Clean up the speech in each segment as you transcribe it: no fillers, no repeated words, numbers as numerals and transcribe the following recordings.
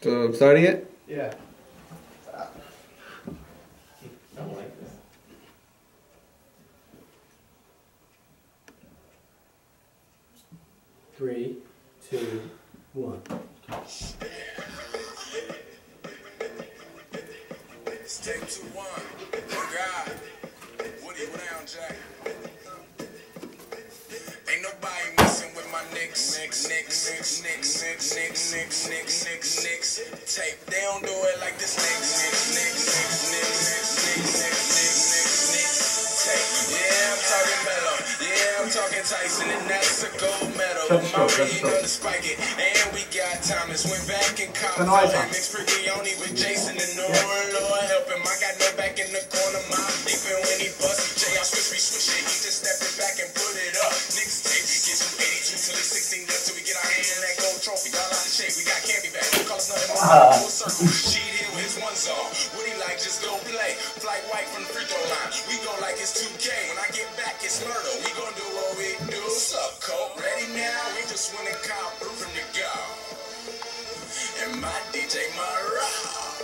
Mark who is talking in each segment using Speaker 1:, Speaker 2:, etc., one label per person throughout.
Speaker 1: So, starting it?
Speaker 2: Yeah. I don't like this. 3, 2, 1.
Speaker 3: Step 2, 1. Oh God. Woody down, Jack. Ain't nobody messing with my Knicks. Tape. They don't do it like this. Tape. Yeah, I'm talking mellow. Yeah, I'm talking Tyson, and that's a gold medal. Already gonna spike it. And we got Thomas. Went back and caught and mixed Prigioni with Jason and Nora. Lord help him. I got no back in the corner. My deep and when he busted Jay, I swish it. He just stepped it back and put it up. Niggas tape. We get from 82 till he's 16 up till we get our hand in that gold trophy. All out of shape. We got Campy back. Call us nothing more. Full circle. Cheat in with his one zone. What he like? Just go play. Flight white from the free throw line. We go like it's 2K. When I get back, it's murder. We gon' do what we do. Sup, Colt? Ready now? We just went and caught from the go. And my DJ, my rock.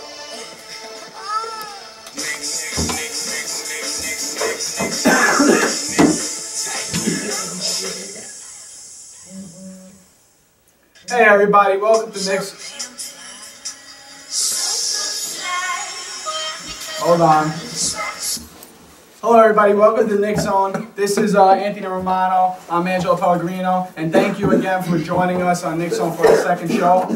Speaker 2: Hey everybody, welcome to Knicks. Hold on. Hello everybody, welcome to Knicks Zone. This is Anthony Romano. I'm Angelo Pellegrino, and thank you again for joining us on Knicks Zone for the second show.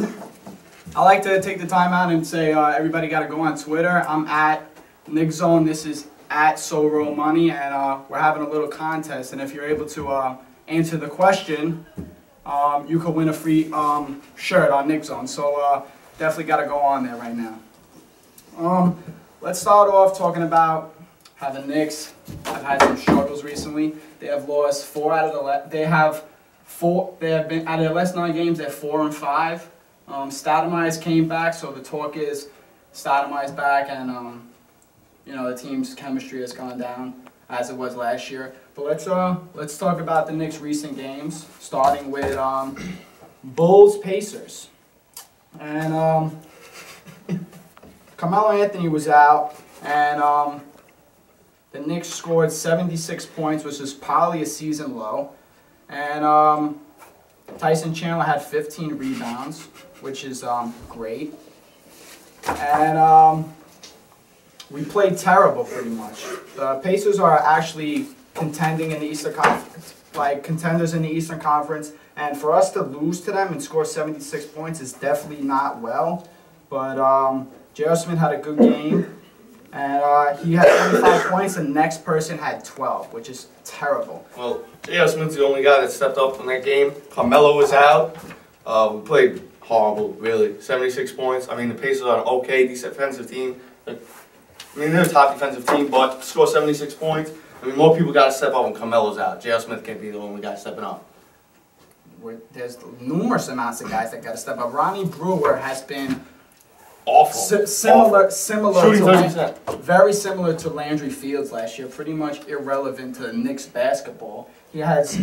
Speaker 2: I like to take the time out and say everybody got to go on Twitter. I'm at Knicks Zone. This is at SoRo Money, and we're having a little contest. And if you're able to answer the question, you could win a free shirt on Knicks Zone. So definitely got to go on there right now. Let's start off talking about how the Knicks have had some struggles recently. They have lost 4 out of the They have been out of their last 9 games. They're 4-5. Stoudemire came back, so the talk is Stoudemire's back, and you know, the team's chemistry has gone down as it was last year. But let's talk about the Knicks' recent games, starting with Bulls Pacers. And Carmelo Anthony was out, and the Knicks scored 76 points, which is probably a season low. And Tyson Chandler had 15 rebounds, which is great. And we played terrible pretty much. The Pacers are actually contending in the Eastern Conference, like contenders in the Eastern Conference. And for us to lose to them and score 76 points is definitely not well. But J.R. Smith had a good game. And he had 25 points, the next person had 12, which is terrible.
Speaker 4: Well, J.R. Smith's the only guy that stepped up in that game. Carmelo was out. We played horrible, really. 76 points. I mean, the Pacers are an okay defensive team. I mean, they're a top defensive team, but to score 76 points, I mean, more people got to step up when Carmelo's out. J.R. Smith can't be the only guy stepping up.
Speaker 2: There's numerous amounts of guys that got to step up. Ronnie Brewer has been
Speaker 4: awful.
Speaker 2: Similar
Speaker 4: Shooting 30%.
Speaker 2: Very similar to Landry Fields last year. Pretty much irrelevant to Knicks basketball. He has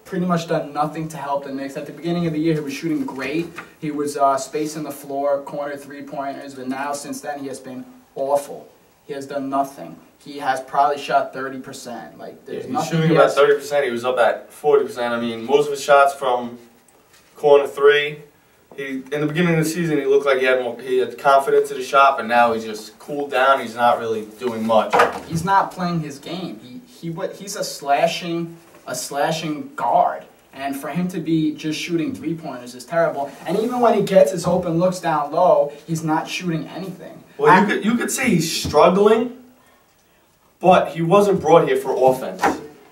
Speaker 2: pretty much done nothing to help the Knicks. At the beginning of the year, he was shooting great. He was spacing the floor, corner three-pointers, but now since then he has been awful. He has done nothing. He has probably shot 30%. Like there's
Speaker 4: he's
Speaker 2: nothing.
Speaker 4: Shooting about 30%. He was up at 40%. I mean, most of his shots from corner 3. In the beginning of the season, he looked like he had confidence in the shot, but now he's just cooled down. He's not really doing much.
Speaker 2: He's not playing his game. He's a slashing guard, and for him to be just shooting three-pointers is terrible. And even when he gets his open looks down low, he's not shooting anything.
Speaker 4: Well, you could say he's struggling, but he wasn't brought here for offense.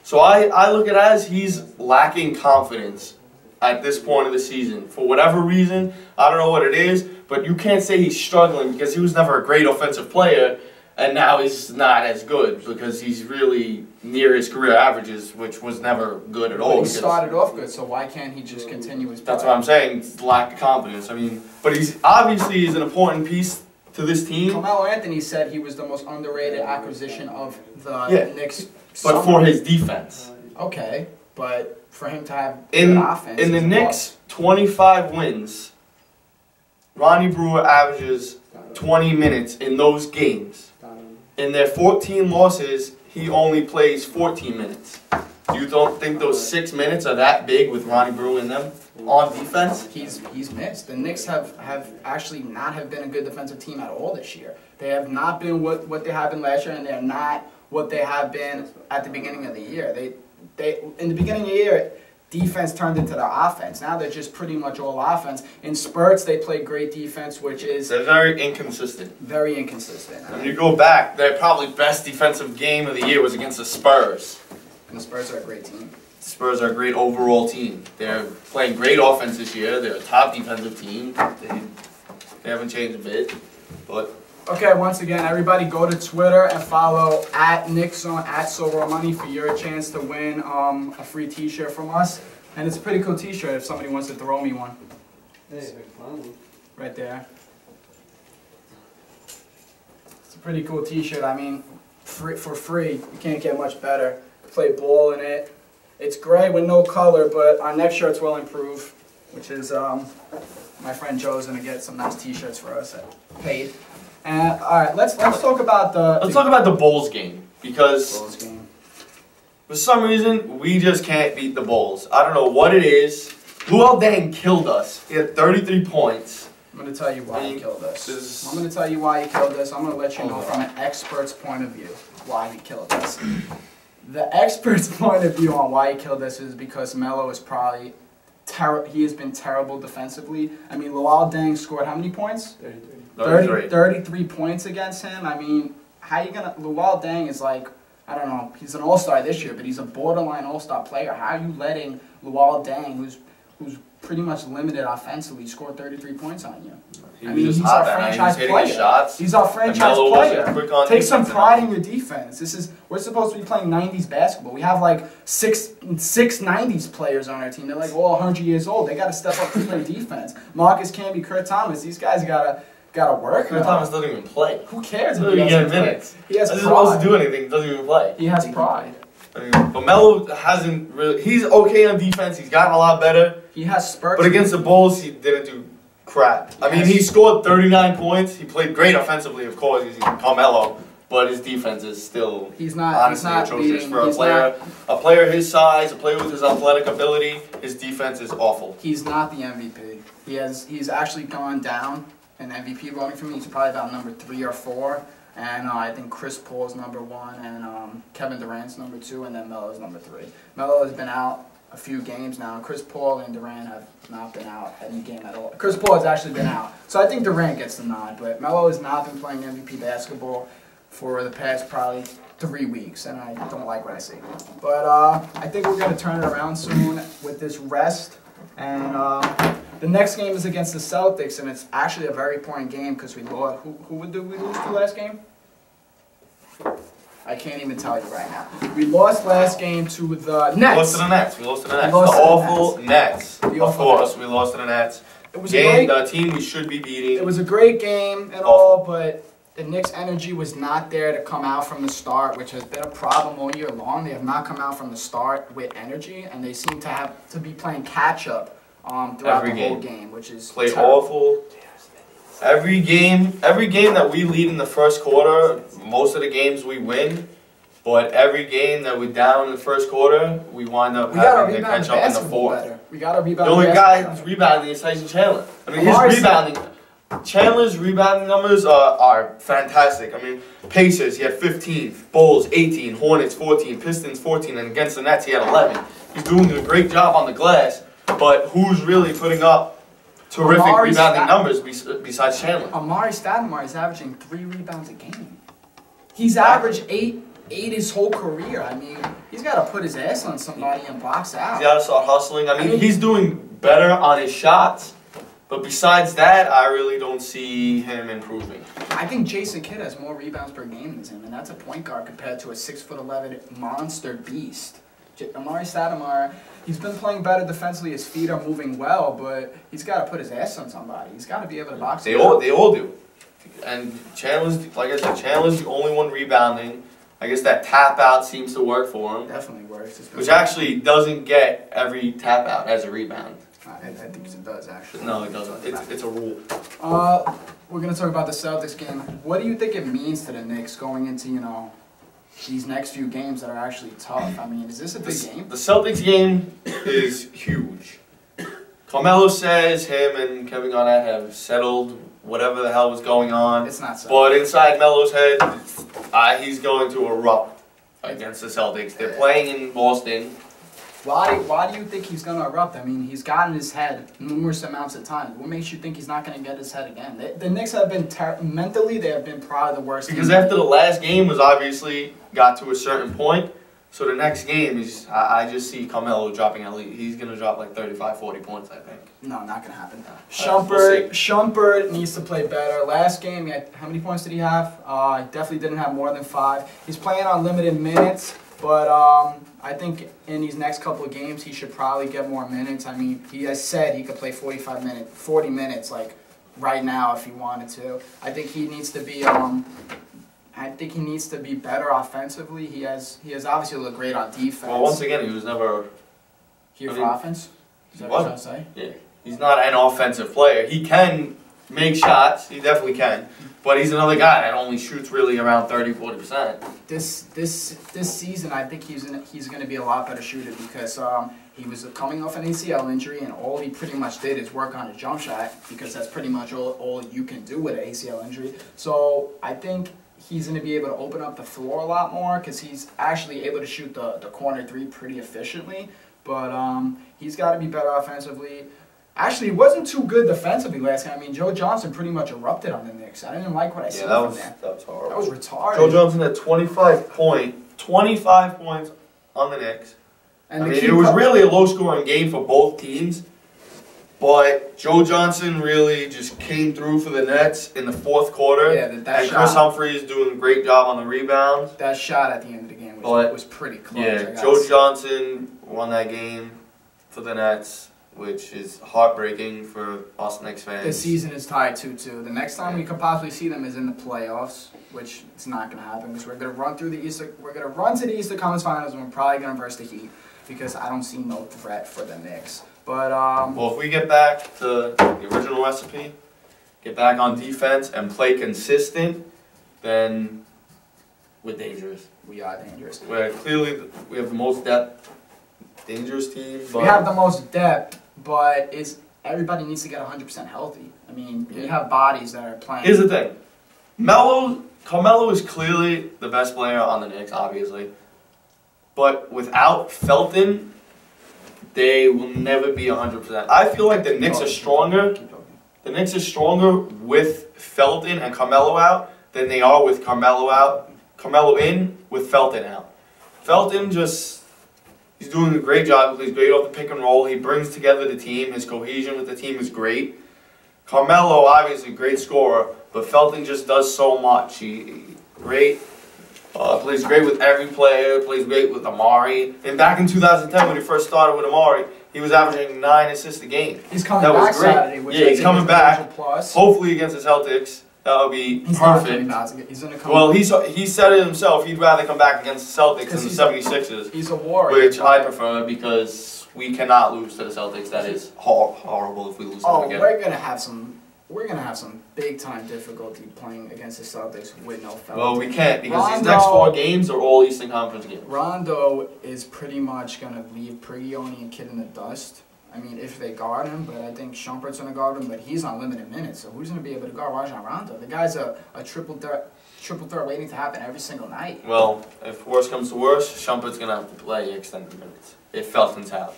Speaker 4: So I look at it as he's lacking confidence at this point of the season. For whatever reason, I don't know what it is, but you can't say he's struggling because he was never a great offensive player, and now he's not as good because he's really near his career averages, which was never good at all.
Speaker 2: He started off good, so why can't he just continue his play?
Speaker 4: That's what I'm saying, it's lack of confidence. I mean, but he's obviously an important piece to this team.
Speaker 2: Carmelo Anthony said he was the most underrated acquisition of the Knicks.
Speaker 4: But for his defense.
Speaker 2: Okay, but for him to have good offense.
Speaker 4: In the Knicks' 25 wins, Ronnie Brewer averages 20 minutes in those games. In their 14 losses, he only plays 14 minutes. You don't think those 6 minutes are that big with Ronnie Brewer in them on defense?
Speaker 2: He's missed. The Knicks have actually not have been a good defensive team at all this year. They have not been what they have been last year, and they're not what they have been at the beginning of the year. They in the beginning of the year, defense turned into their offense. Now they're just pretty much all offense. In spurts, they play great defense, which is
Speaker 4: they're very inconsistent.
Speaker 2: Very inconsistent.
Speaker 4: When you go back, their probably best defensive game of the year was against the Spurs.
Speaker 2: And the Spurs are a great team.
Speaker 4: The Spurs are a great overall team. They're playing great offense this year. They're a top defensive team. They haven't changed a bit, but.
Speaker 2: Okay, once again, everybody go to Twitter and follow @NickZone, @SoRawMoney for your chance to win a free t-shirt from us. And it's a pretty cool t-shirt if somebody wants to throw me one. Right there. It's a pretty cool t-shirt. I mean, for free. You can't get much better. Play ball in it. It's gray with no color, but our next shirts will improve, which is my friend Joe's going to get some nice t-shirts for us paid. And all right, let's talk about
Speaker 4: the Bulls game, because
Speaker 2: Bulls game.
Speaker 4: For some reason we just can't beat the Bulls. I don't know what it is. Luol Deng killed us. He had 33 points.
Speaker 2: I'm going to tell you why he killed us. I'm going to tell you why he killed us. I'm going to let you know from an expert's point of view why he killed us. The expert's point of view on why he killed us is because Melo is probably he has been terrible defensively. I mean, Luol Deng scored how many points? 33 points against him. I mean, how you gonna? Luol Deng is like, I don't know. He's an all-star this year, but he's a borderline all-star player. How are you letting Luol Deng, who's pretty much limited offensively, score 33 points on you? I mean, he's our franchise player. He's our franchise player. Take some pride in your defense. We're supposed to be playing 90s basketball. We have like six 90s players on our team. They're like all 100 years old. They got to step up and play defense. Marcus Camby, Kurt Thomas. These guys gotta work.
Speaker 4: Kurt Thomas doesn't even play.
Speaker 2: Who cares?
Speaker 4: He doesn't get minutes.
Speaker 2: He has pride.
Speaker 4: He doesn't supposed to do anything. He doesn't even play.
Speaker 2: He has pride.
Speaker 4: I mean, but Melo hasn't really. He's okay on defense. He's gotten a lot better.
Speaker 2: He has spurts.
Speaker 4: But against the Bulls, he didn't do crap. I mean, he scored 39 points. He played great offensively, of course. He's Carmelo, but his defense is still honestly atrocious for a player. A player his size, a player with his athletic ability. His defense is awful.
Speaker 2: He's not the MVP. He's actually gone down in MVP voting for me. He's probably about number 3 or 4. And I think Chris Paul's number 1, and Kevin Durant's number 2, and then Melo's number 3. Melo has been out a few games now. Chris Paul and Durant have not been out any game at all. Chris Paul has actually been out. So I think Durant gets the nod, but Melo has not been playing MVP basketball for the past probably 3 weeks, and I don't like what I see. But I think we're going to turn it around soon with this rest. And the next game is against the Celtics, and it's actually a very important game because we lost. Who did we lose to last game? I can't even tell you right now. We lost last game to the Nets.
Speaker 4: We lost to the Nets. The awful Nets. Of course, we lost to the Nets.
Speaker 2: It was
Speaker 4: the team we should be beating.
Speaker 2: It was a great game and all, but the Knicks' energy was not there to come out from the start, which has been a problem all year long. They have not come out from the start with energy, and they seem to have to be playing catch-up throughout the whole game, which is
Speaker 4: played awful. Every game that we lead in the first quarter, most of the games we win. But every game that we're down in the first quarter, we wind up having to catch up in the fourth.
Speaker 2: We got to rebound.
Speaker 4: The only guy who's rebounding is Tyson Chandler. I mean, Chandler's rebounding numbers are fantastic. I mean, Pacers, he had 15, Bulls 18, Hornets 14, Pistons 14, and against the Nets he had 11. He's doing a great job on the glass, but who's really putting up terrific rebounding numbers besides Chandler?
Speaker 2: Amari Stoudemire is averaging 3 rebounds a game. He's averaged 8 his whole career. I mean, he's got to put his ass on somebody and box out.
Speaker 4: He's got to start hustling. I mean, he's doing better on his shots. But besides that, I really don't see him improving.
Speaker 2: I think Jason Kidd has more rebounds per game than him, and that's a point guard compared to a 6'11" monster beast. Amari Stoudemire, he's been playing better defensively. His feet are moving well, but he's got to put his ass on somebody. He's got to be able to box.
Speaker 4: They all do. And Chandler's, like I said, Chandler's the only one rebounding. I guess that tap out seems to work for him.
Speaker 2: Definitely works.
Speaker 4: Which actually doesn't get every tap out as a rebound.
Speaker 2: I think it does, actually.
Speaker 4: No, it doesn't. It's a rule.
Speaker 2: We're going to talk about the Celtics game. What do you think it means to the Knicks going into, these next few games that are actually tough? I mean, is this a big game?
Speaker 4: The Celtics game is huge. Carmelo says him and Kevin Garnett have settled whatever the hell was going on.
Speaker 2: It's not so.
Speaker 4: But inside Melo's head, he's going to erupt against the Celtics. They're playing in Boston.
Speaker 2: Why do you think he's going to erupt? I mean, he's gotten his head numerous amounts of times. What makes you think he's not going to get his head again? The Knicks have been, mentally, they have been probably the worst.
Speaker 4: Because after the last game was obviously got to a certain point, so the next game is, I just see Carmelo dropping at least, he's going to drop like 35, 40 points, I think.
Speaker 2: No, not going to happen.
Speaker 4: We'll
Speaker 2: Shumpert needs to play better. Last game, how many points did he have? He definitely didn't have more than 5. He's playing on limited minutes, but I think in these next couple of games, he should probably get more minutes. I mean, he has said he could play 40 minutes, like right now if he wanted to. I think he needs to be better offensively. He has obviously looked great on defense.
Speaker 4: Well, once again, he was never
Speaker 2: here for offense. Is that what you're trying to say?
Speaker 4: Yeah, he's not an offensive player. He can make shots. He definitely can. But he's another guy that only shoots really around 30-40%.
Speaker 2: This season, I think he's going to be a lot better shooter because he was coming off an ACL injury, and all he pretty much did is work on his jump shot because that's pretty much all you can do with an ACL injury. So I think he's going to be able to open up the floor a lot more because he's actually able to shoot the corner 3 pretty efficiently. But he's got to be better offensively. Actually, he wasn't too good defensively last game. I mean, Joe Johnson pretty much erupted on the Knicks. I didn't like what I saw from there.
Speaker 4: That was horrible.
Speaker 2: That was retarded.
Speaker 4: Joe Johnson had 25 points on the Knicks.
Speaker 2: And
Speaker 4: I mean, it was really a low-scoring game for both teams. But Joe Johnson really just came through for the Nets in the fourth quarter.
Speaker 2: Yeah,
Speaker 4: and Chris Humphries doing a great job on the rebounds.
Speaker 2: That shot at the end of the game was pretty close.
Speaker 4: Yeah, Joe Johnson won that game for the Nets, which is heartbreaking for us Knicks fans.
Speaker 2: The season is tied 2-2. The next time we could possibly see them is in the playoffs, which it's not going to happen because we're going to run through the Eastern. We're going to run to the Eastern Conference Finals, and we're probably going to verse the Heat because I don't see no threat for the Knicks. But
Speaker 4: well, if we get back to the original recipe, get back on defense and play consistent, then we're dangerous.
Speaker 2: We are dangerous.
Speaker 4: We have the most depth, dangerous team. But
Speaker 2: we have the most depth, but everybody needs to get 100% healthy. I mean, we have bodies that are playing.
Speaker 4: Here's the thing, Carmelo is clearly the best player on the Knicks, obviously, but without Felton, they will never be 100%. I feel like the Knicks are stronger. The Knicks are stronger with Felton and Carmelo out than they are with Carmelo in with Felton out. Felton he's doing a great job. He's great off the pick and roll. He brings together the team. His cohesion with the team is great. Carmelo, obviously, great scorer, but Felton just does so much. Plays great with every player, plays great with Amari. And back in 2010, when he first started with Amari, he was averaging 9 assists a game.
Speaker 2: He's coming back Saturday, which
Speaker 4: he's coming back.
Speaker 2: Plus.
Speaker 4: Hopefully against the Celtics. That would be perfect.
Speaker 2: He's gonna come
Speaker 4: well, he said it himself. He'd rather come back against the Celtics than the 76ers.
Speaker 2: He's a warrior.
Speaker 4: Which I prefer because we cannot lose to the Celtics. That is horrible if we lose them again.
Speaker 2: We're gonna have some big time difficulty playing against the Celtics with no Felton.
Speaker 4: Well, we can't because these next 4 games are all Eastern Conference games.
Speaker 2: Rondo is pretty much gonna leave Prigioni and Kidd in the dust. I mean, if they guard him, but I think Shumpert's gonna guard him, but he's on limited minutes, so who's gonna be able to guard Rajon Rondo? The guy's a triple threat waiting to happen every single night.
Speaker 4: Well, if worse comes to worse, Shumpert's gonna have to play extended minutes if Felton's out.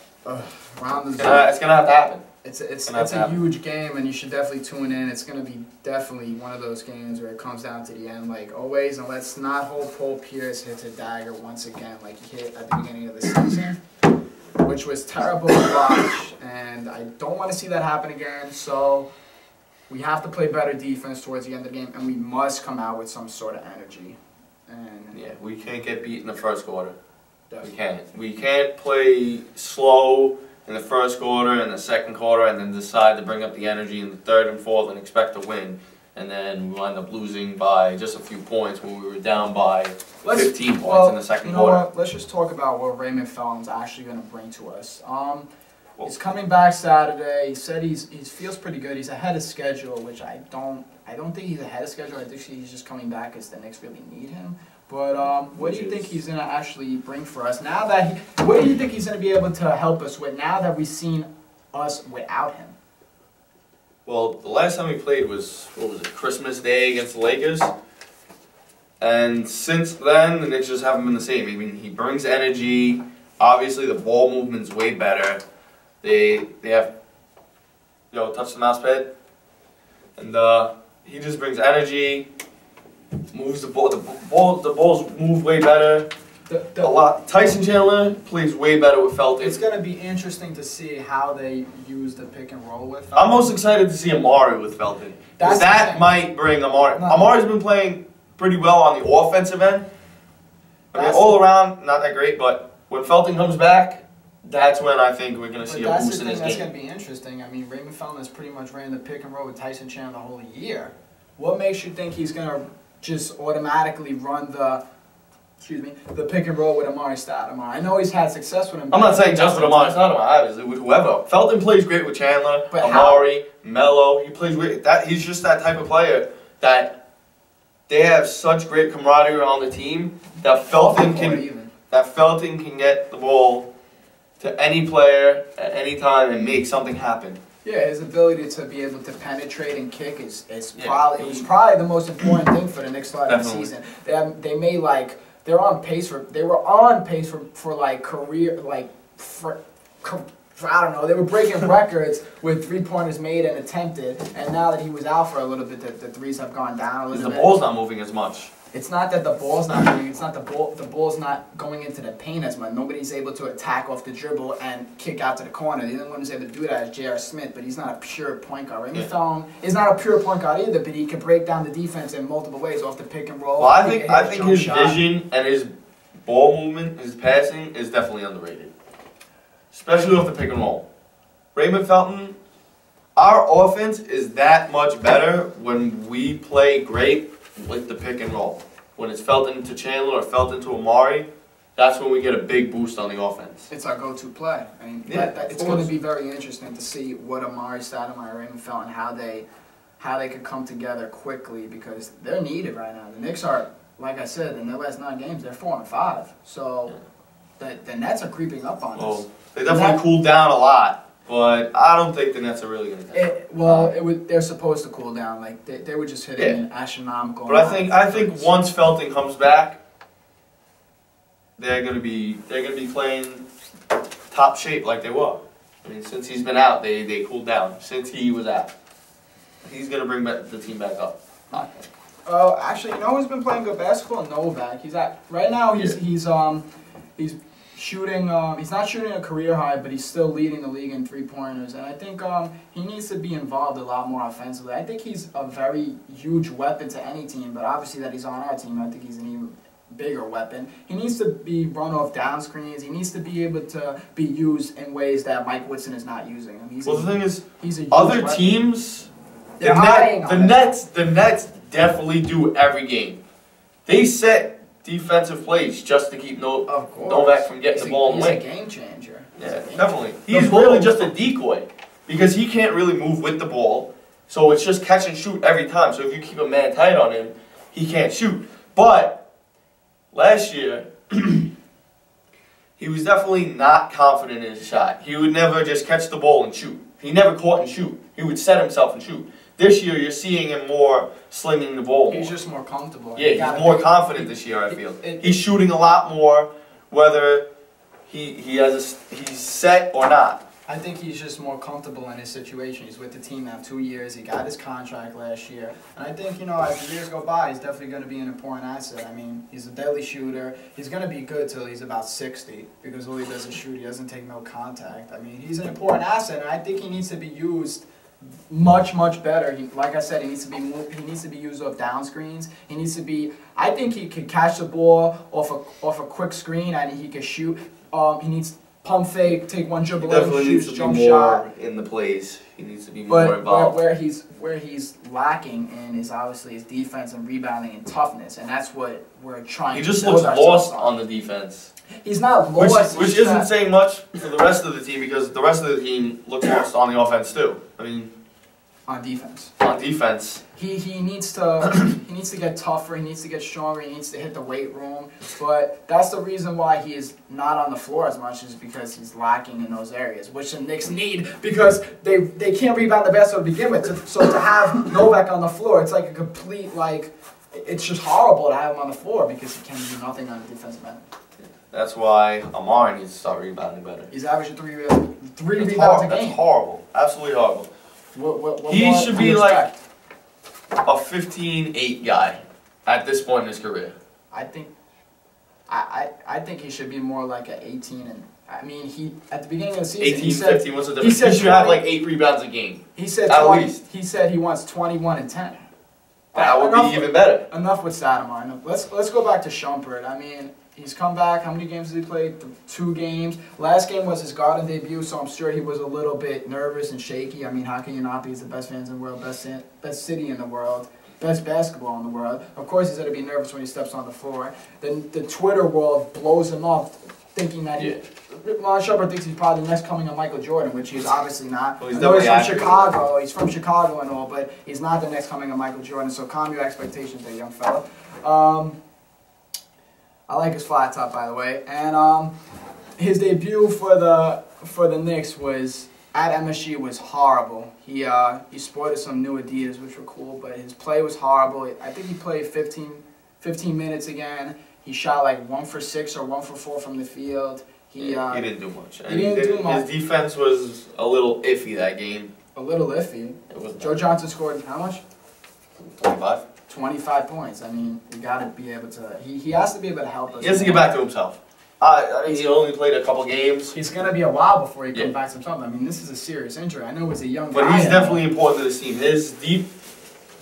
Speaker 2: Rondo's
Speaker 4: it's gonna have to happen.
Speaker 2: It's a huge game, and you should definitely tune in. It's going to be definitely one of those games where it comes down to the end, like always. And let's not hope Paul Pierce hits a dagger once again, like he hit at the beginning of the season, which was terrible to watch. And I don't want to see that happen again. So we have to play better defense towards the end of the game, and we must come out with some sort of energy. And
Speaker 4: yeah, we can't get beat in the first quarter.
Speaker 2: Definitely.
Speaker 4: We can't. We can't play slow in the first quarter and the second quarter and then decide to bring up the energy in the third and fourth and expect to win. And then we wind up losing by just a few points when we were down by 15 points in the second quarter.
Speaker 2: Let's just talk about what Raymond Felton's actually going to bring to us. He's coming back Saturday. He said he feels pretty good. He's ahead of schedule, which I don't think he's ahead of schedule. I think he's just coming back because the Knicks really need him. But what do you think he's gonna actually bring for us now that what do you think he's gonna be able to help us with now that we've seen us without him?
Speaker 4: Well, the last time he played was, what was it, Christmas Day against the Lakers? And since then, the Knicks just haven't been the same. I mean, he brings energy. Obviously, the ball movement's way better. They have, touch the mouse pad. And he just brings energy, moves the ball. The balls move way better. A lot. Tyson Chandler plays way better with Felton.
Speaker 2: It's going to be interesting to see how they use the pick and roll with Felton.
Speaker 4: I'm most excited to see Amari with Felton. That might bring Amari.
Speaker 2: No.
Speaker 4: Amari's been playing pretty well on the offensive end. I mean, all around, not that great, but when Felton comes back, that's when I think we're going to see a boost in his game.
Speaker 2: That's going to be interesting. I mean, Raymond Felton has pretty much ran the pick and roll with Tyson Chandler the whole year. What makes you think he's going to just automatically run the pick and roll with Amari Stoudemire? I know he's had success with him.
Speaker 4: I'm not saying just with Amari Stoudemire, obviously, with whoever. Felton plays great with Chandler,
Speaker 2: but
Speaker 4: Amari, Melo. He plays great. He's just that type of player that they have such great camaraderie on the team that Felton can get the ball to any player at any time and make something happen.
Speaker 2: Yeah, his ability to be able to penetrate and kick is probably the most important thing for the Knicks starting the season. They were on pace for like career I don't know. They were breaking records with 3-pointers made and attempted, and now that he was out for a little bit, the threes have gone down a little bit.
Speaker 4: The ball's not moving as much.
Speaker 2: It's not that the ball's not moving. It's not the ball's not going into the paint as much. Nobody's able to attack off the dribble and kick out to the corner. The only one who's able to do that is J.R. Smith, but he's not a pure point guard. Raymond Felton is not a pure point guard either, but he can break down the defense in multiple ways off the pick and roll.
Speaker 4: Well, I think his vision and his ball movement, his passing, is definitely underrated, especially off the pick and roll. Raymond Felton, our offense is that much better when we play great with the pick and roll. When it's Felton to Chandler or Felton to Amari, that's when we get a big boost on the offense.
Speaker 2: It's our go-to play. I mean, it's going to be very interesting to see what Amari Stoudemire and Raymond Felton, how they could come together quickly, because they're needed right now. The Knicks are, like I said, in their last 9 games, they're 4-5. So the Nets are creeping up on us.
Speaker 4: They definitely cooled down a lot. But I don't think the Nets are really going to take it.
Speaker 2: They're supposed to cool down. Like they were just hitting an astronomical.
Speaker 4: But I think once Felton comes back, they're going to be playing top shape like they were. I mean, since he's been out, they cooled down. Since he was out, he's going to bring the team back up.
Speaker 2: Actually, you know who's been playing good basketball? Novak. He's shooting. He's not shooting a career high, but he's still leading the league in 3-pointers. And I think he needs to be involved a lot more offensively. I think he's a very huge weapon to any team, but obviously that he's on our team, I think he's an even bigger weapon. He needs to be run off down screens. He needs to be able to be used in ways that Mike Woodson is not using him.
Speaker 4: The thing is,
Speaker 2: he's a
Speaker 4: other
Speaker 2: weapon.
Speaker 4: Teams, the Nets definitely do every game. They set defensive plays just to keep Novak from getting the ball in the wing.
Speaker 2: He's a game changer.
Speaker 4: Yeah, definitely. He's really just a decoy because he can't really move with the ball, so it's just catch and shoot every time. So if you keep a man tight on him, he can't shoot. But last year, he was definitely not confident in his shot. He would never just catch the ball and shoot. He never caught and shoot. He would set himself and shoot. This year, you're seeing him more slinging the ball.
Speaker 2: He's just more comfortable.
Speaker 4: Yeah, he's more confident this year, I feel. He's shooting a lot more, whether he's set or not.
Speaker 2: I think he's just more comfortable in his situation. He's with the team now 2 years. He got his contract last year. And I think, as the years go by, he's definitely going to be an important asset. I mean, he's a deadly shooter. He's going to be good till he's about 60 because all he does is shoot. He doesn't take no contact. I mean, he's an important asset, and I think he needs to be used much better. Like I said, he needs to be used off down screens. He needs to be. I think he could catch the ball off a quick screen and he could shoot. pump fake, take one dribble,
Speaker 4: Definitely needs
Speaker 2: shoot,
Speaker 4: to
Speaker 2: jump
Speaker 4: be
Speaker 2: shot.
Speaker 4: more in the plays. He needs to be more
Speaker 2: But
Speaker 4: involved.
Speaker 2: where he's lacking in is obviously his defense and rebounding and toughness, and that's what we're trying.
Speaker 4: He
Speaker 2: to
Speaker 4: just
Speaker 2: build
Speaker 4: looks
Speaker 2: ourselves
Speaker 4: lost on the defense.
Speaker 2: He's not lost.
Speaker 4: Which isn't saying much for the rest of the team because the rest of the team looks lost on the offense too. I mean,
Speaker 2: on defense.
Speaker 4: on defense.
Speaker 2: He needs to get tougher. He needs to get stronger. He needs to hit the weight room. But that's the reason why he is not on the floor as much, is because he's lacking in those areas, which the Knicks need because they can't rebound the basketball to begin with. So to have Novak on the floor, it's like a complete it's just horrible to have him on the floor because he can do nothing on the defensive end.
Speaker 4: That's why Amari needs to start rebounding better.
Speaker 2: He's averaging three rebounds a game.
Speaker 4: That's horrible. Absolutely horrible.
Speaker 2: What
Speaker 4: He
Speaker 2: more
Speaker 4: should
Speaker 2: do you
Speaker 4: be like
Speaker 2: expect?
Speaker 4: a 15-8 guy at this point in his career.
Speaker 2: I think he should be more like an 18 and. I mean, he at the beginning of the season
Speaker 4: 18,
Speaker 2: he said
Speaker 4: 15, what's the difference?
Speaker 2: said
Speaker 4: He should have
Speaker 2: 20
Speaker 4: like 8 rebounds a game.
Speaker 2: he said
Speaker 4: at
Speaker 2: 20,
Speaker 4: least.
Speaker 2: he said he wants 21 and 10.
Speaker 4: That would be even better.
Speaker 2: Enough with Stoudemire. Let's go back to Shumpert. I mean, he's come back. How many games has he played? 2 games. Last game was his Garden debut, so I'm sure he was a little bit nervous and shaky. I mean, how can you not be? He's the best fans in the world, best city in the world, best basketball in the world. Of course, he's going to be nervous when he steps on the floor. Then the Twitter world blows him up, thinking that Ron Shumpert thinks he's probably the next coming of Michael Jordan, which he's obviously not.
Speaker 4: Well, he's
Speaker 2: I know he's from
Speaker 4: definitely
Speaker 2: Chicago. He's from Chicago and all, but he's not the next coming of Michael Jordan. So calm your expectations there, young fella. I like his flat top, by the way. And his debut for the Knicks was at MSG was horrible. He sported some new Adidas, which were cool, but his play was horrible. I think he played 15 minutes again. He shot like 1 for 6 or 1 for 4 from the field. He
Speaker 4: didn't do much.
Speaker 2: He didn't do much.
Speaker 4: His defense was a little iffy that game.
Speaker 2: A little iffy.
Speaker 4: It was
Speaker 2: Joe Johnson scored how much?
Speaker 4: 25.
Speaker 2: 25 points. I mean, you got to be able to. He has to be able to help us.
Speaker 4: He has to get back to himself. I mean, he only played a couple games.
Speaker 2: He's going to be a while before he comes back to himself. I mean, this is a serious injury. I know he's a young guy.
Speaker 4: But he's definitely important to this team.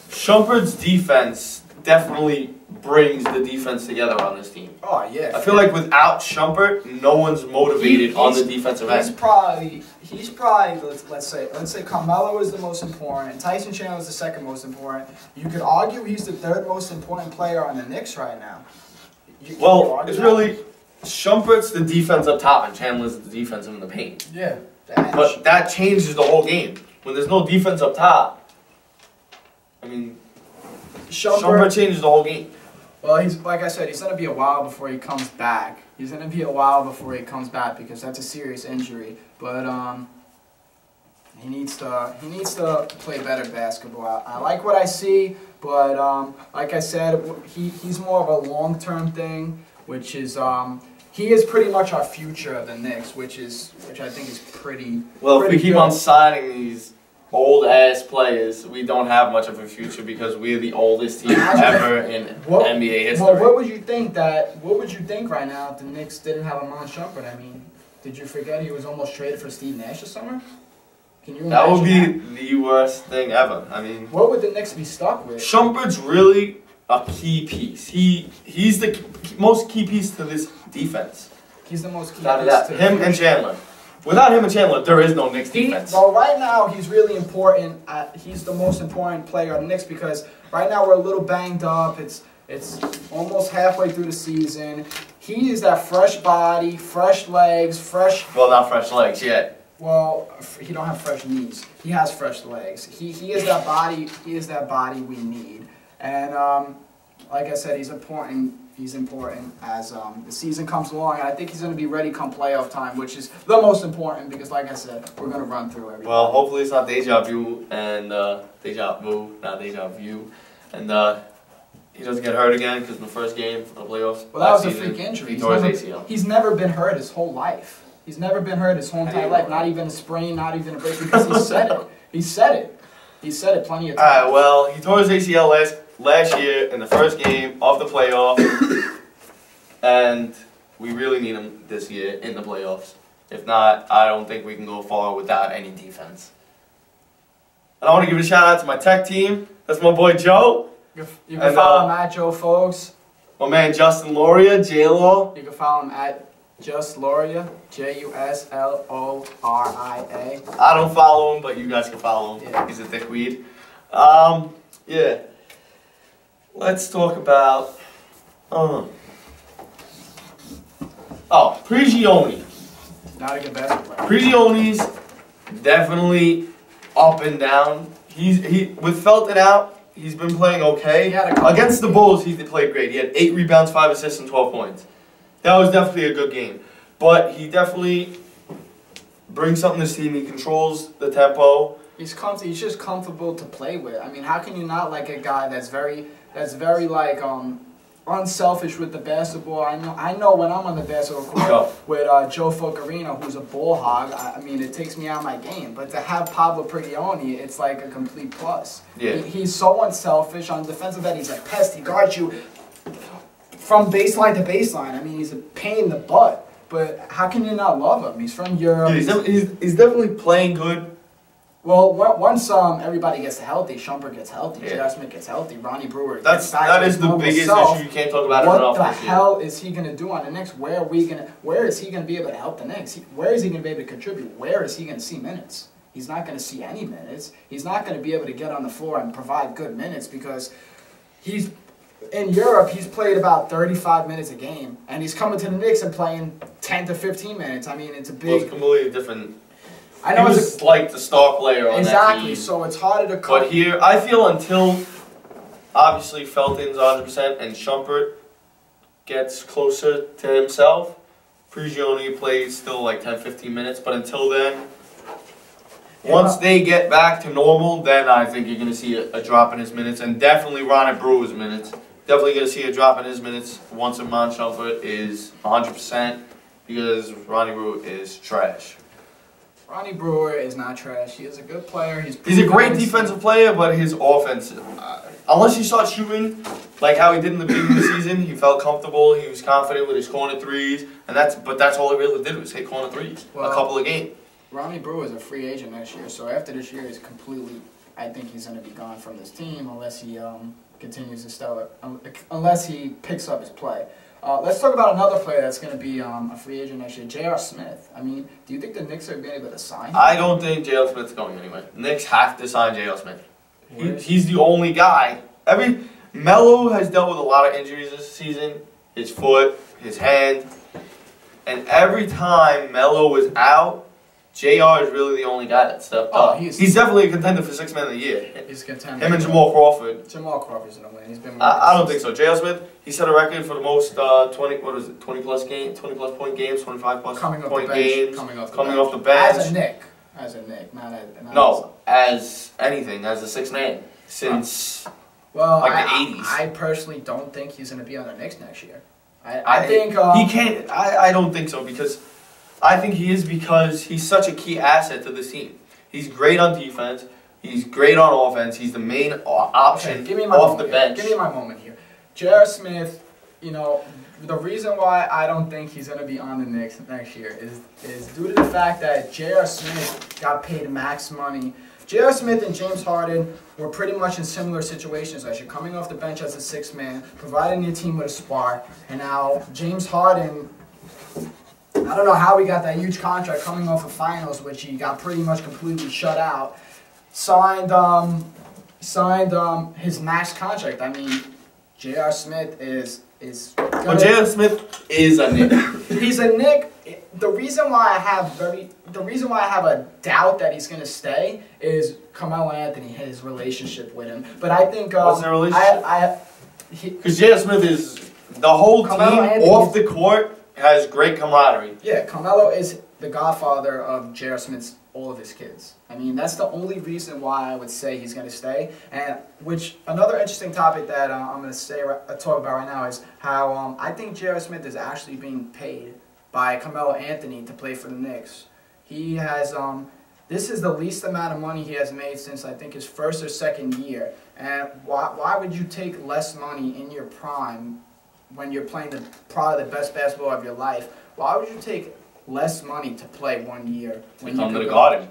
Speaker 4: Shumpert's defense definitely brings the defense together on this team.
Speaker 2: Oh, yeah.
Speaker 4: I feel like without Shumpert, no one's motivated on the defensive end.
Speaker 2: He's probably let's say Carmelo is the most important, and Tyson Chandler is the second most important. You could argue he's the third most important player on the Knicks right now.
Speaker 4: Well, it's really Shumpert's the defense up top, and Chandler's the defense in the paint.
Speaker 2: Yeah.
Speaker 4: But that changes the whole game. When there's no defense up top, I mean, Shumpert changes the whole game.
Speaker 2: Well, he's like I said, he's gonna be a while before he comes back. He's gonna be a while before he comes back because that's a serious injury. But he needs to play better basketball. I like what I see, but like I said, he's more of a long-term thing, which is he is pretty much our future of the Knicks, which I think is pretty.
Speaker 4: Well, if we keep
Speaker 2: good.
Speaker 4: on signing these old-ass players, we don't have much of a future because we're the oldest team ever in NBA history.
Speaker 2: Well, what would you think right now if the Knicks didn't have Iman Shumpert? I mean, did you forget he was almost traded for Steve Nash this summer? Can you imagine
Speaker 4: that would be the worst thing ever. I mean,
Speaker 2: what would the Knicks be stuck with?
Speaker 4: Shumpert's really a key piece. He's the most key piece to this defense.
Speaker 2: He's the most key
Speaker 4: Out of
Speaker 2: piece
Speaker 4: that,
Speaker 2: to
Speaker 4: him and Chandler. Without him and Chandler, there is no Knicks defense.
Speaker 2: Well, right now he's really important. He's the most important player on the Knicks because right now we're a little banged up. It's almost halfway through the season. He is that fresh body, fresh legs, fresh.
Speaker 4: Well, not fresh legs yet.
Speaker 2: Well, he don't have fresh knees. He has fresh legs. He is that body. He is that body we need. And like I said, he's important. He's important as the season comes along, and I think he's going to be ready come playoff time, which is the most important because, like I said, we're going to run through everything.
Speaker 4: Well, hopefully it's not deja vu and not deja vu, and he doesn't get hurt again because in the first game of the playoffs.
Speaker 2: Well, that was a freak injury.
Speaker 4: He tore his ACL.
Speaker 2: He's never been hurt his whole life. He's never been hurt his whole entire life. Not even a sprain, not even a break, because he said it. He said it. He said it plenty of times.
Speaker 4: All right. Well, he tore his ACL last year in the first game of the playoffs, and we really need him this year in the playoffs. If not, I don't think we can go far without any defense. And I want to give a shout out to my tech team. That's my boy Joe.
Speaker 2: You can follow him at Joe Folks.
Speaker 4: My man Justin Loria, J-Law.
Speaker 2: You can follow him at Just Loria, Jusloria.
Speaker 4: I don't follow him, but you guys can follow him.
Speaker 2: Yeah.
Speaker 4: He's a dickweed. Yeah. Let's talk about. Prigioni.
Speaker 2: Not a good basketball player.
Speaker 4: Prigione's definitely up and down. He with Felton out, he's been playing okay.
Speaker 2: He had a couple
Speaker 4: Against the
Speaker 2: games.
Speaker 4: Bulls, he played great. He had 8 rebounds, 5 assists, and 12 points. That was definitely a good game. But he definitely brings something to this team. He controls the tempo.
Speaker 2: He's just comfortable to play with. I mean, how can you not like a guy that's very like unselfish with the basketball? I know when I'm on the basketball court with Joe Focarino, who's a ball hog. I mean, it takes me out of my game. But to have Pablo Prigioni, it's like a complete plus.
Speaker 4: Yeah.
Speaker 2: He's so unselfish on the defensive end. He's a pest. He guards you from baseline to baseline. I mean, he's a pain in the butt. But how can you not love him? He's from Europe.
Speaker 4: Yeah, he's definitely playing good.
Speaker 2: Well, once everybody gets healthy, Shumpert gets healthy,
Speaker 4: Yeah.
Speaker 2: J.R. Smith gets healthy, Ronnie Brewer gets
Speaker 4: That
Speaker 2: back to
Speaker 4: is
Speaker 2: his
Speaker 4: the
Speaker 2: normal
Speaker 4: biggest
Speaker 2: self.
Speaker 4: issue. You can't talk about it
Speaker 2: What
Speaker 4: enough
Speaker 2: the
Speaker 4: this year.
Speaker 2: hell is he going to do on the Knicks? Where is he going to be able to help the Knicks? Where is he going to be able to contribute? Where is he going to see minutes? He's not going to see any minutes. He's not going to be able to get on the floor and provide good minutes because in Europe, he's played about 35 minutes a game, and he's coming to the Knicks and playing 10 to 15 minutes. I mean, it's a
Speaker 4: Well,
Speaker 2: big...
Speaker 4: it's completely different.
Speaker 2: I know
Speaker 4: he
Speaker 2: it's
Speaker 4: was like the star player on that
Speaker 2: exactly,
Speaker 4: team.
Speaker 2: so it's harder to cut.
Speaker 4: But here, I feel until obviously Felton's 100% and Shumpert gets closer to himself, Prigioni plays still like 10-15 minutes. But until then, once they get back to normal, then I think you're going to see a drop in his minutes. And definitely Ronnie Brewer's minutes. Definitely going to see a drop in his minutes once Iman Shumpert is 100% because Ronnie Brewer is trash.
Speaker 2: Ronnie Brewer is not trash. He is a good player. He's
Speaker 4: a great defensive player, but his offense, unless he starts shooting like how he did in the beginning of the season, he felt comfortable. He was confident with his corner threes, and that's all he really did was hit corner threes a couple of games.
Speaker 2: Ronnie Brewer is a free agent next year, so after this year, I think he's going to be gone from this team unless he continues to unless he picks up his play. Let's talk about another player that's going to be a free agent next year, J.R. Smith. I mean, do you think the Knicks are being able to sign him?
Speaker 4: I don't think J.R. Smith's going anywhere. The Knicks have to sign J.R. Smith. He's the only guy. Melo has dealt with a lot of injuries this season. His foot, his hand. And every time Melo was out, JR is really the only guy that stepped up. He's definitely a contender for 6th Man of the Year.
Speaker 2: He's a contender.
Speaker 4: Him and Jamal Crawford.
Speaker 2: Jamal Crawford's in a win. He's been.
Speaker 4: I don't think so. J.R. Smith, he set a record for the most 20 plus point games, 25 plus point games.
Speaker 2: Coming
Speaker 4: off the bench.
Speaker 2: As a Knick, not
Speaker 4: as anything, as a 6th man since
Speaker 2: the
Speaker 4: 80s.
Speaker 2: I personally don't think he's going to be on the Knicks next year. I think
Speaker 4: he can't. I don't think so because I think he is because he's such a key asset to this team. He's great on defense. He's great on offense. He's the main option off the bench.
Speaker 2: Give me my moment here. J.R. Smith, the reason why I don't think he's going to be on the Knicks next year is due to the fact that J.R. Smith got paid max money. J.R. Smith and James Harden were pretty much in similar situations last year, coming off the bench as a 6th man, providing your team with a spark, and now James Harden, I don't know how he got that huge contract coming off of finals, which he got pretty much completely shut out. Signed his max contract. I mean, J.R. Smith is.
Speaker 4: But J.R. Smith is a Knick.
Speaker 2: He's a Knick. The reason why I have a doubt that he's going to stay is Carmelo Anthony, his relationship with him. But I think
Speaker 4: what's their relationship? Because J.R. Smith is the whole team off the court has great camaraderie.
Speaker 2: Yeah, Carmelo is the godfather of J.R. Smith's all of his kids. I mean, that's the only reason why I would say he's going to stay. And another interesting topic that I'm going to talk about right now is how I think J.R. Smith is actually being paid by Carmelo Anthony to play for the Knicks. He has this is the least amount of money he has made since I think his 1st or 2nd year. And why would you take less money in your prime when you're playing probably the best basketball of your life? Why would you take less money to play 1 year when
Speaker 4: Come to the Garden.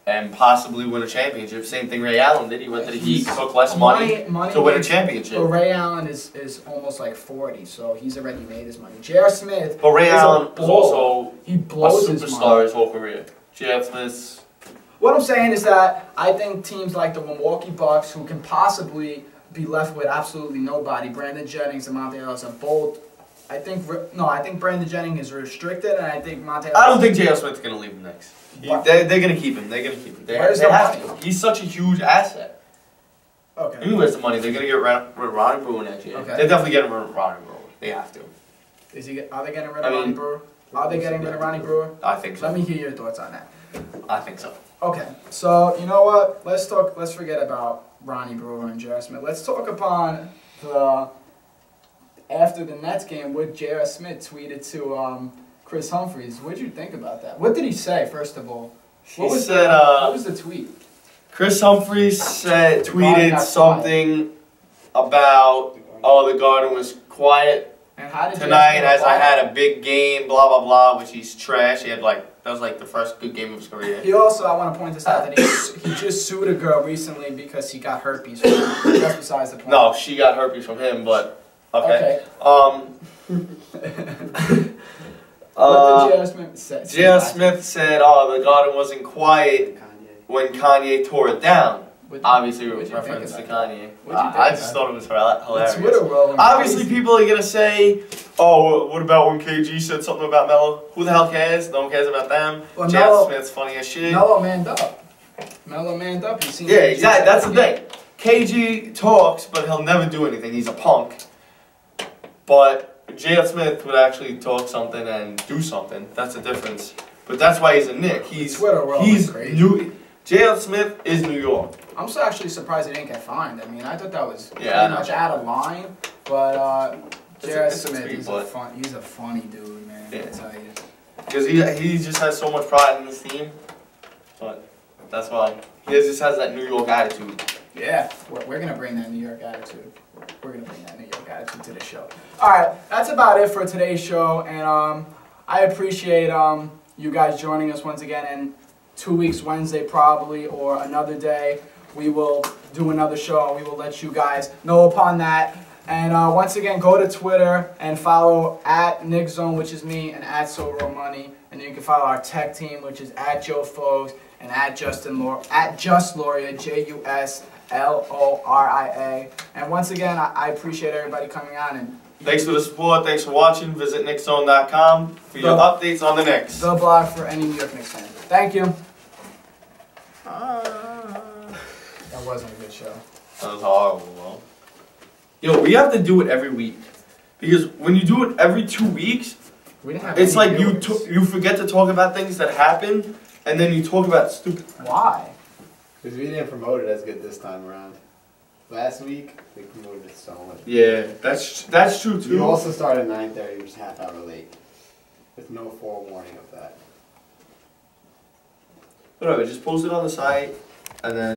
Speaker 4: and possibly win a championship. Same thing Ray Allen did. He went to the Heat, took less money to win a championship.
Speaker 2: But Ray Allen is almost like 40, so he's already made his money. J.R. Smith.
Speaker 4: But Ray Allen is also
Speaker 2: he blows
Speaker 4: a
Speaker 2: his money.
Speaker 4: superstar his whole career. J.R. Smith's.
Speaker 2: What I'm saying is that I think teams like the Milwaukee Bucks, who can possibly be left with absolutely nobody, Brandon Jennings and Monte Ellis are both. I think Brandon Jennings is restricted, and I think Monte Ellis.
Speaker 4: I don't think J.R. Smith's gonna leave the Knicks. They're gonna keep him. They're gonna keep him. They have to. He's such a huge asset.
Speaker 2: Okay.
Speaker 4: Even with the money, they're gonna get rid of Ronnie Brewer next year.
Speaker 2: Okay.
Speaker 4: They're definitely getting rid of Ronnie Brewer. They have to.
Speaker 2: Are they getting rid of Ronnie Brewer? Are they getting rid of Ronnie Brewer?
Speaker 4: I think so.
Speaker 2: Let me hear your thoughts on that.
Speaker 4: I think so.
Speaker 2: Okay, so you know what? Let's forget about Ronnie Brewer and J.R. Smith. Let's talk upon the after the Nets game, what J.R. Smith tweeted to Chris Humphries. What did you think about that? What did he say, first of all? What was the tweet?
Speaker 4: Chris Humphries tweeted something about, the Garden was quiet
Speaker 2: and how did
Speaker 4: tonight as I had a big game, blah, blah, blah, which he's trash. He had that was the first good game of his career.
Speaker 2: He also, I want to point this out, that he just sued a girl recently because he got herpes from her. That's besides the point.
Speaker 4: No, she got herpes from him, but, okay.
Speaker 2: What did J.R. Smith say?
Speaker 4: J.R. Smith said, the Garden wasn't quiet when Kanye tore it down. Obviously, with reference to Kanye. I just thought it was hilarious. Obviously, people are going to say, what about when KG said something about Melo? Who the hell cares? No one cares about them.
Speaker 2: Well,
Speaker 4: J.R. Smith's funny as shit.
Speaker 2: Melo manned up.
Speaker 4: Yeah, exactly. That's the thing. KG talks, but he'll never do anything. He's a punk. But J.R. Smith would actually talk something and do something. That's the difference. But that's why he's a Knick. He's crazy. J.R. Smith is New York.
Speaker 2: I'm so actually surprised he didn't get fined. I mean, I thought that was pretty much out of line. But J.R. Smith, he's a funny dude, man. Yeah. I tell you.
Speaker 4: Because he just has so much pride in this team. But that's why. He just has that New York attitude.
Speaker 2: Yeah, we're going to bring that New York attitude. We're going to bring that New York attitude to the show. All right, that's about it for today's show. And I appreciate you guys joining us once again. And 2 weeks, Wednesday probably, or another day, we will do another show. We will let you guys know upon that. And once again, go to Twitter and follow at NickZone, which is me, and at SoRoMoney. And then you can follow our tech team, which is at Joe Fogues and at Just Loria, JUSLORIA. And once again, I appreciate everybody coming on. And
Speaker 4: thanks for the support. Thanks for watching. Visit NickZone.com for your updates on the Knicks.
Speaker 2: The blog for any New York Knicks fan. Thank you. That wasn't a good show.
Speaker 4: That was horrible, bro. Yo, we have to do it every week. Because when you do it every 2 weeks, it's like you forget to talk about things that happen, and then you talk about stupid.
Speaker 2: Why?
Speaker 1: Because we didn't promote it as good this time around. Last week, we promoted it so much.
Speaker 4: Yeah, that's true too.
Speaker 1: We also started at 9:30, which is half hour late. With no forewarning of that.
Speaker 4: Whatever, just post it on the site, and then